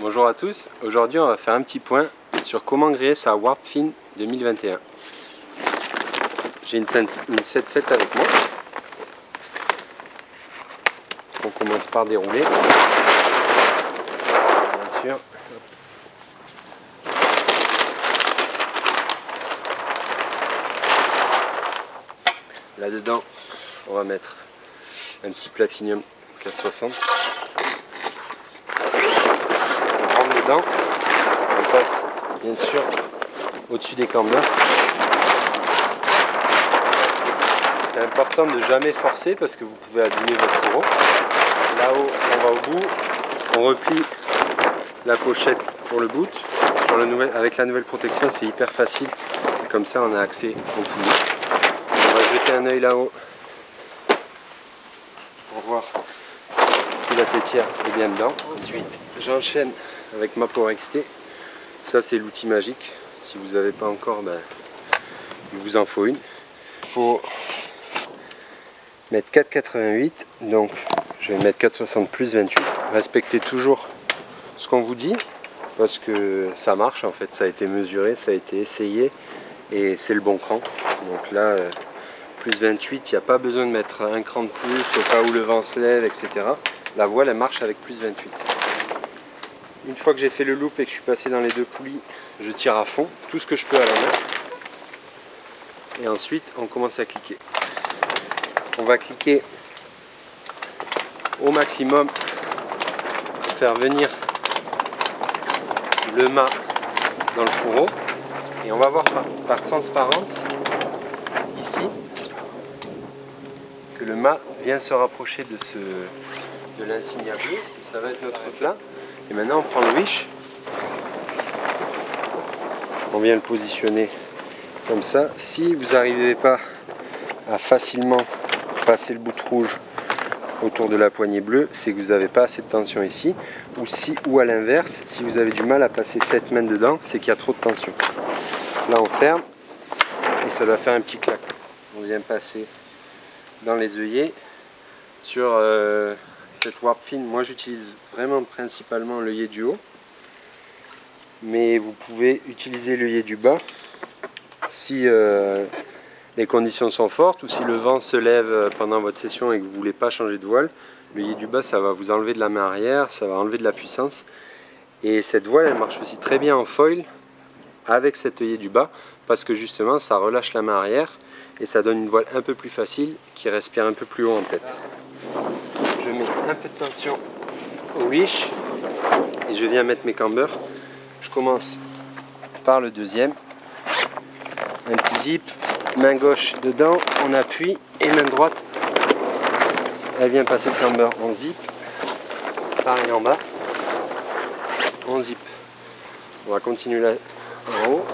Bonjour à tous, aujourd'hui on va faire un petit point sur comment griller sa Warp Fin 2021. J'ai une 7.7 avec moi. On commence par dérouler. Bien sûr. Là-dedans, on va mettre un petit Platinum 460. On rentre dedans. On passe bien sûr au-dessus des camembert. C'est important de ne jamais forcer parce que vous pouvez abîmer votre fourreau. Là-haut, on va au bout. On replie la pochette pour le boot. Avec la nouvelle protection, c'est hyper facile. Et comme ça, on a accès au poulie. On va jeter un œil là-haut pour voir si la tétière est bien dedans. Ensuite, j'enchaîne avec ma Power XT. Ça, c'est l'outil magique. Si vous n'avez pas encore, il vous en faut une. Il faut mettre 4,88. Donc, je vais mettre 4,60 plus 28. Respectez toujours ce qu'on vous dit parce que ça marche en fait. Ça a été mesuré, ça a été essayé et c'est le bon cran. Donc là, plus 28, il n'y a pas besoin de mettre un cran de plus au cas où le vent se lève, etc. La voile, elle marche avec plus 28. Une fois que j'ai fait le loop et que je suis passé dans les deux poulies, je tire à fond, tout ce que je peux à la main. Et ensuite, on commence à cliquer. On va cliquer au maximum pour faire venir le mât dans le fourreau. Et on va voir par transparence, ici, que le mât vient se rapprocher de l'insigne à bleu. Et ça va être notre plat. Et maintenant, on prend le wish. On vient le positionner comme ça. Si vous n'arrivez pas à facilement passer le bout rouge autour de la poignée bleue, c'est que vous n'avez pas assez de tension ici. Ou à l'inverse, si vous avez du mal à passer cette main dedans, c'est qu'il y a trop de tension. Là, on ferme et ça va faire un petit clac. On vient passer dans les œillets. Sur cette Warp Fin, moi j'utilise vraiment principalement l'œillet du haut. Mais vous pouvez utiliser l'œillet du bas si les conditions sont fortes ou si le vent se lève pendant votre session et que vous ne voulez pas changer de voile. L'œillet du bas, ça va vous enlever de la main arrière, ça va enlever de la puissance. Et cette voile, elle marche aussi très bien en foil avec cet œillet du bas parce que justement, ça relâche la main arrière et ça donne une voile un peu plus facile qui respire un peu plus haut en tête. Je mets un peu de tension au wish et je viens mettre mes cambers. Je commence par le deuxième. Un petit zip, main gauche dedans, on appuie et main droite, elle vient passer le camber en zip. Pareil en bas, en zip. On va continuer là en haut.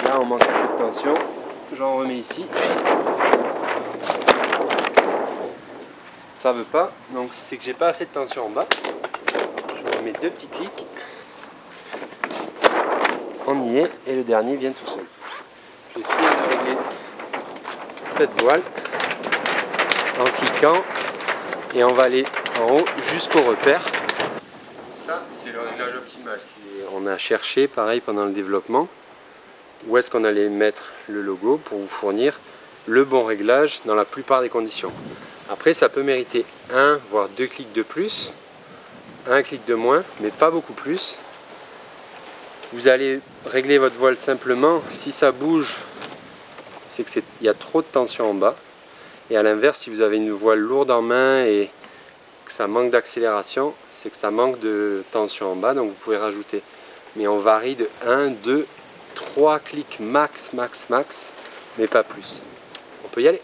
Là on manque un peu de tension, j'en remets ici. Ça veut pas, donc c'est que j'ai pas assez de tension en bas. Je remets deux petits clics. On y est et le dernier vient tout seul. Je finis de régler cette voile en cliquant et on va aller en haut jusqu'au repère. Ça c'est le réglage optimal. On a cherché pareil pendant le développement où est-ce qu'on allait mettre le logo pour vous fournir le bon réglage dans la plupart des conditions. Après ça peut mériter un voire deux clics de plus, un clic de moins mais pas beaucoup plus. Vous allez régler votre voile simplement. Si ça bouge, c'est qu'il y a trop de tension en bas. Et à l'inverse, si vous avez une voile lourde en main et que ça manque d'accélération, c'est que ça manque de tension en bas. Donc vous pouvez rajouter. Mais on varie de 1, 2, 3 clics max, mais pas plus. On peut y aller.